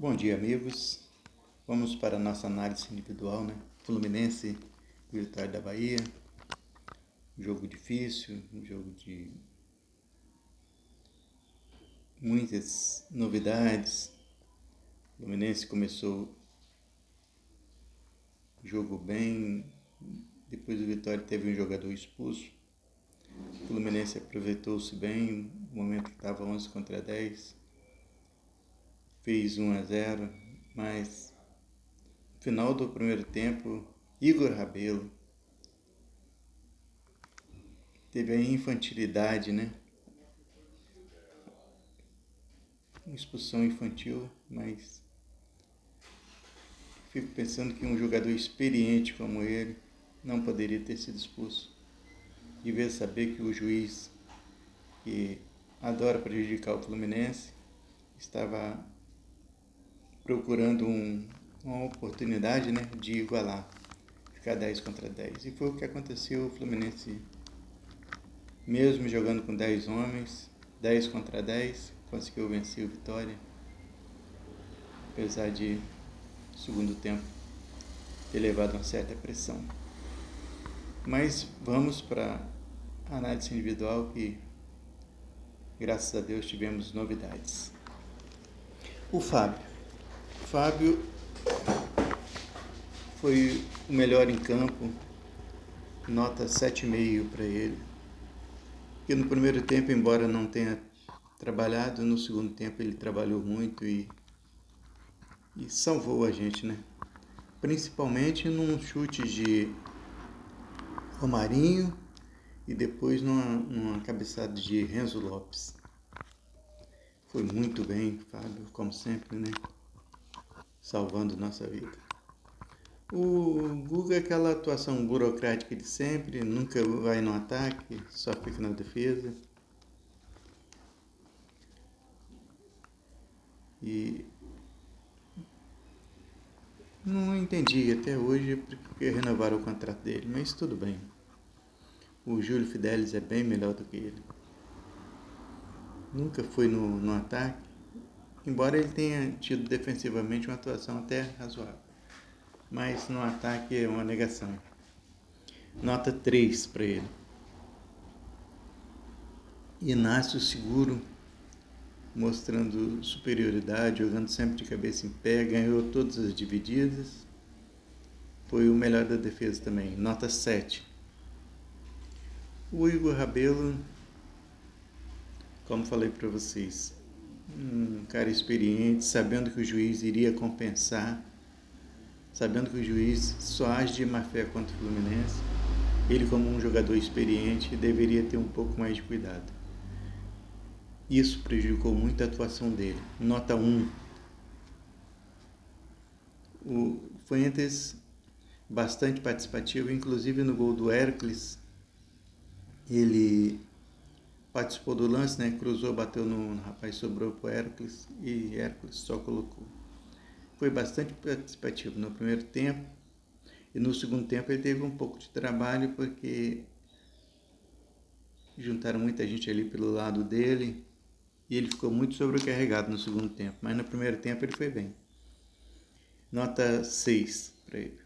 Bom dia, amigos. Vamos para a nossa análise individual, né? Fluminense e Vitória da Bahia. Um jogo difícil, um jogo de muitas novidades. O Fluminense começou o jogo bem, depois o Vitória teve um jogador expulso. O Fluminense aproveitou-se bem, no momento que estava 11 contra 10. Fez 1-0, mas no final do primeiro tempo, Igor Rabelo teve a infantilidade, né? Uma expulsão infantil, mas fico pensando que um jogador experiente como ele não poderia ter sido expulso. Devia saber que o juiz, que adora prejudicar o Fluminense, estava procurando uma oportunidade, né, de igualar, ficar 10 contra 10. E foi o que aconteceu. O Fluminense, mesmo jogando com 10 homens, 10 contra 10, conseguiu vencer o Vitória, apesar de, no segundo tempo, ter levado uma certa pressão. Mas vamos para a análise individual, que graças a Deus tivemos novidades. O Fábio foi o melhor em campo, nota 7,5 para ele. Porque no primeiro tempo, embora não tenha trabalhado, no segundo tempo ele trabalhou muito e salvou a gente, né? Principalmente num chute de Romarinho e depois numa cabeçada de Renzo Lopes. Foi muito bem, Fábio, como sempre, né? Salvando nossa vida. O Guga é aquela atuação burocrática de sempre, nunca vai no ataque, só fica na defesa. E não entendi até hoje porque renovaram o contrato dele, mas tudo bem. O Júlio Fidelis é bem melhor do que ele. Nunca foi no ataque, embora ele tenha tido defensivamente uma atuação até razoável. Mas no ataque é uma negação. Nota 3 para ele. Inácio seguro, mostrando superioridade, jogando sempre de cabeça em pé, ganhou todas as divididas. Foi o melhor da defesa também. Nota 7. O Igor Rabelo, como falei para vocês, um cara experiente, sabendo que o juiz iria compensar, sabendo que o juiz só age de má fé contra o Fluminense. Ele, como um jogador experiente, deveria ter um pouco mais de cuidado. Isso prejudicou muito a atuação dele. Nota 1. O Fuentes, bastante participativo, inclusive no gol do Hércules. Ele participou do lance, né? Cruzou, bateu no rapaz, sobrou para o Hércules e Hércules só colocou. Foi bastante participativo no primeiro tempo e no segundo tempo ele teve um pouco de trabalho porque juntaram muita gente ali pelo lado dele e ele ficou muito sobrecarregado no segundo tempo, mas no primeiro tempo ele foi bem. Nota 6 para ele.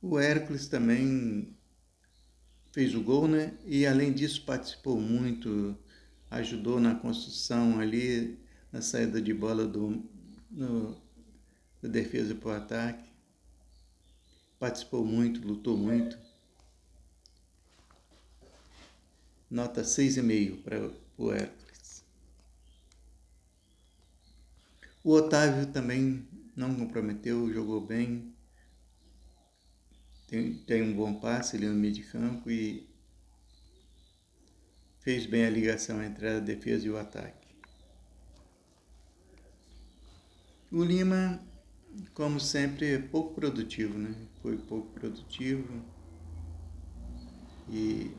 O Hércules também fez o gol, né? E além disso participou muito, ajudou na construção ali, na saída de bola da defesa para o ataque. Participou muito, lutou muito. Nota 6,5 para o Hércules. O Otávio também não comprometeu, jogou bem. Tem um bom passe ali no meio de campo e fez bem a ligação entre a defesa e o ataque. O Lima, como sempre, é pouco produtivo, né? Foi pouco produtivo e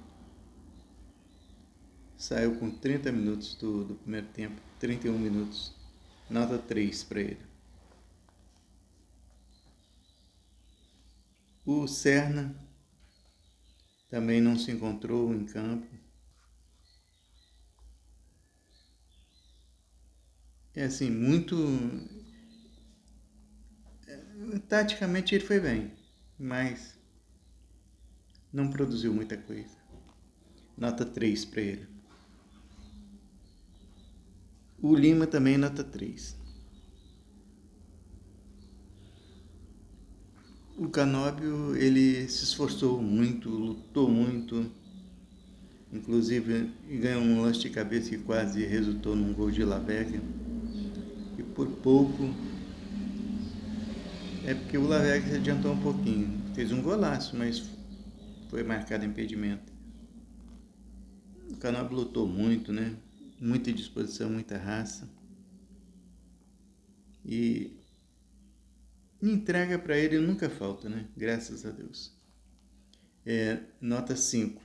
saiu com 30 minutos do primeiro tempo, 31 minutos. Nota 3 para ele. O Serna também não se encontrou em campo. é assim, muito... Taticamente ele foi bem, mas não produziu muita coisa. Nota 3 para ele. O Lima também nota 3. O Canóbio, ele se esforçou muito, lutou muito, inclusive ganhou um lance de cabeça que quase resultou num gol de Lavega. E por pouco, é porque o Lavega se adiantou um pouquinho. Fez um golaço, mas foi marcado impedimento. O Canóbio lutou muito, né? Muita disposição, muita raça. E entrega para ele nunca falta, né? Graças a Deus. Nota 5.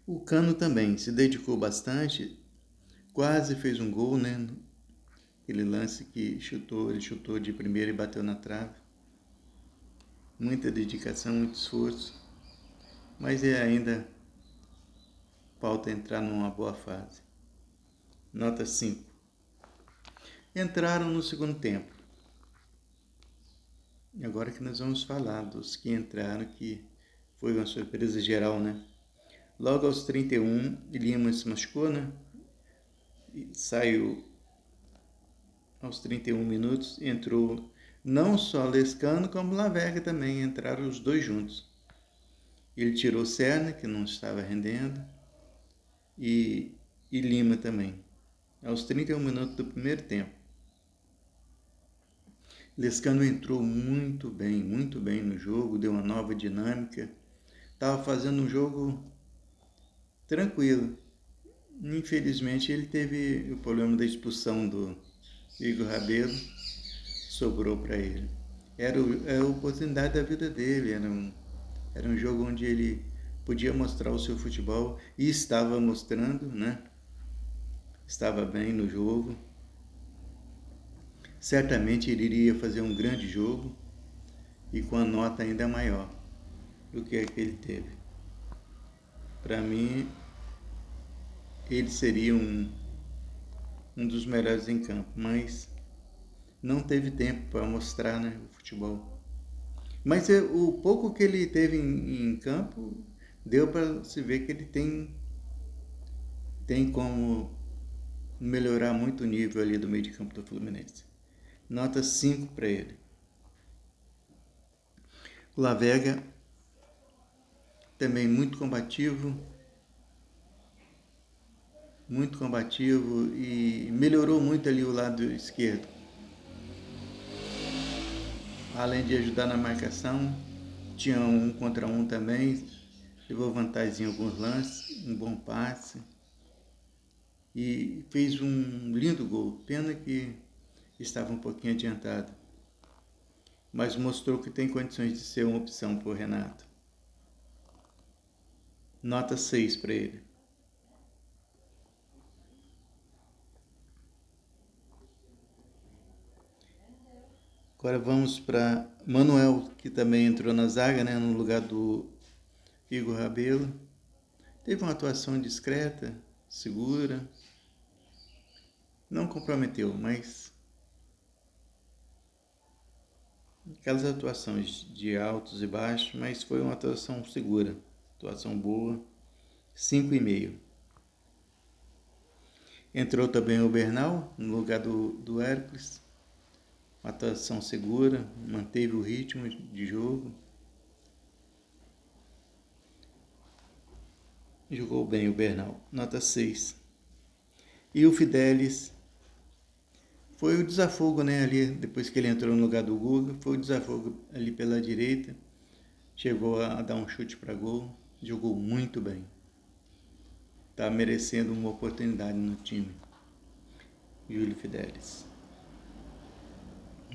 O Cano também se dedicou bastante, quase fez um gol, né? Aquele lance que ele chutou de primeira e bateu na trave. Muita dedicação, muito esforço, mas ainda falta entrar numa boa fase. Nota 5. Entraram no segundo tempo. Agora que nós vamos falar dos que entraram, que foi uma surpresa geral, né? Logo aos 31, Lima se machucou, né? E saiu aos 31 minutos, entrou não só Lescano, como Lavega também, entraram os dois juntos. Ele tirou Serna, que não estava rendendo, e Lima também, aos 31 minutos do primeiro tempo. Lescano entrou muito bem no jogo, deu uma nova dinâmica, estava fazendo um jogo tranquilo. Infelizmente ele teve o problema da expulsão do Igor Rabelo, sobrou para ele. Era a oportunidade da vida dele, era um jogo onde ele podia mostrar o seu futebol e estava mostrando, né? Estava bem no jogo. Certamente ele iria fazer um grande jogo e com a nota ainda maior do que a que ele teve. Para mim, ele seria um dos melhores em campo, mas não teve tempo para mostrar, né, o futebol. Mas o pouco que ele teve em campo, deu para se ver que ele tem como melhorar muito o nível ali do meio de campo do Fluminense. Nota 5 para ele. O Lavega, também muito combativo e melhorou muito ali o lado esquerdo. Além de ajudar na marcação, tinha um contra um também, levou vantagem em alguns lances, um bom passe e fez um lindo gol. Pena que estava um pouquinho adiantado, mas mostrou que tem condições de ser uma opção para o Renato. Nota 6 para ele. Agora vamos para Manuel, que também entrou na zaga, né, no lugar do Igor Rabelo. Teve uma atuação discreta, segura. Não comprometeu, mas aquelas atuações de altos e baixos, mas foi uma atuação segura, atuação boa, 5,5. Entrou também o Bernal, no lugar do Hércules, uma atuação segura, manteve o ritmo de jogo, jogou bem o Bernal, nota 6. E o Fidelis foi o desafogo, né, ali, depois que ele entrou no lugar do Guga, foi o desafogo ali pela direita, chegou a dar um chute para gol, jogou muito bem. Está merecendo uma oportunidade no time. Júlio Fidelis.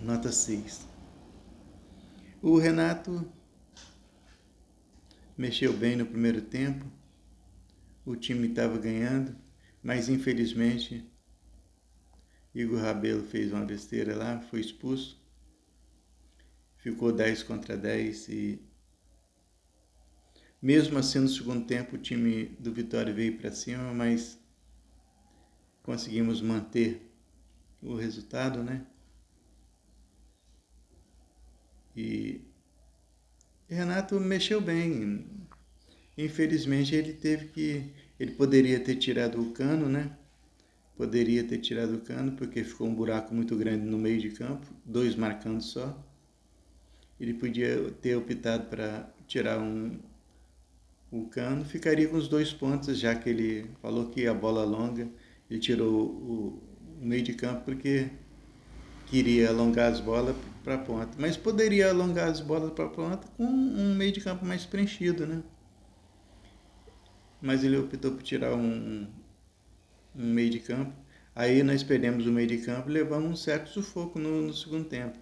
Nota 6. O Renato mexeu bem no primeiro tempo, o time estava ganhando, mas infelizmente Igor Rabelo fez uma besteira lá, foi expulso, ficou 10 contra 10 e mesmo assim no segundo tempo o time do Vitória veio para cima, mas conseguimos manter o resultado, né? E Renato mexeu bem. Infelizmente ele poderia ter tirado o cano, né? Poderia ter tirado o cano porque ficou um buraco muito grande no meio de campo, 2 marcando só. Ele podia ter optado para tirar o cano, ficaria com os 2 pontos, já que ele falou que a bola longa, ele tirou o meio de campo porque queria alongar as bolas para a ponta. Mas poderia alongar as bolas para a ponta com um meio de campo mais preenchido, né? Mas ele optou por tirar um meio de campo. Aí nós perdemos o meio de campo e levamos um certo sufoco no segundo tempo.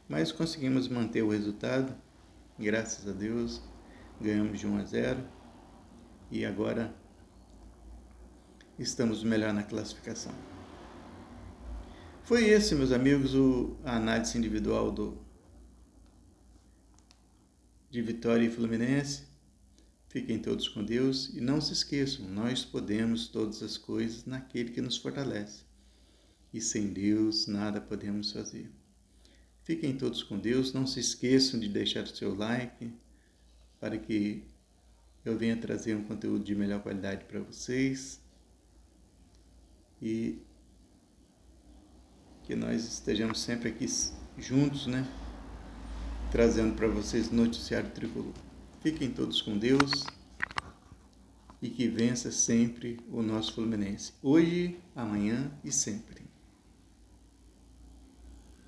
Mas conseguimos manter o resultado, graças a Deus. Ganhamos de 1-0 e agora estamos melhor na classificação. Foi esse, meus amigos, a análise individual de Vitória e Fluminense. Fiquem todos com Deus e não se esqueçam, nós podemos todas as coisas naquele que nos fortalece. E sem Deus nada podemos fazer. Fiquem todos com Deus, não se esqueçam de deixar o seu like para que eu venha trazer um conteúdo de melhor qualidade para vocês e que nós estejamos sempre aqui juntos, né? Trazendo para vocês o noticiário tricolor. Fiquem todos com Deus e que vença sempre o nosso Fluminense, hoje, amanhã e sempre.